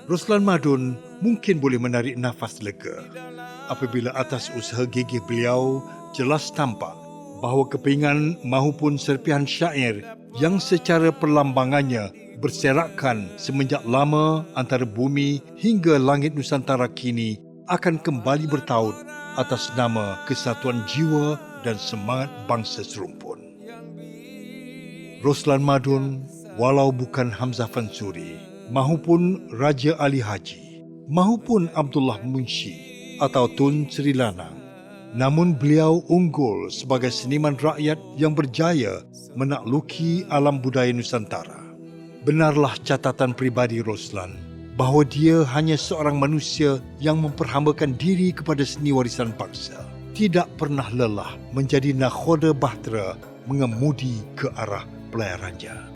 Roslan Madun mungkin boleh menarik nafas lega apabila atas usaha gigih beliau jelas tampak bahawa kepingan mahupun serpihan syair yang secara perlambangannya berserakan semenjak lama antara bumi hingga langit Nusantara kini akan kembali bertaut atas nama kesatuan jiwa dan semangat bangsa serumpun. Roslan Madun, walau bukan Hamzah Fansuri, mahupun Raja Ali Haji, mahupun Abdullah Munshi atau Tun Sri Lanang, namun beliau unggul sebagai seniman rakyat yang berjaya menakluki alam budaya Nusantara. Benarlah catatan pribadi Roslan bahawa dia hanya seorang manusia yang memperhambakan diri kepada seni warisan bangsa, tidak pernah lelah menjadi nakhoda bahtera mengemudi ke arah pelayarannya.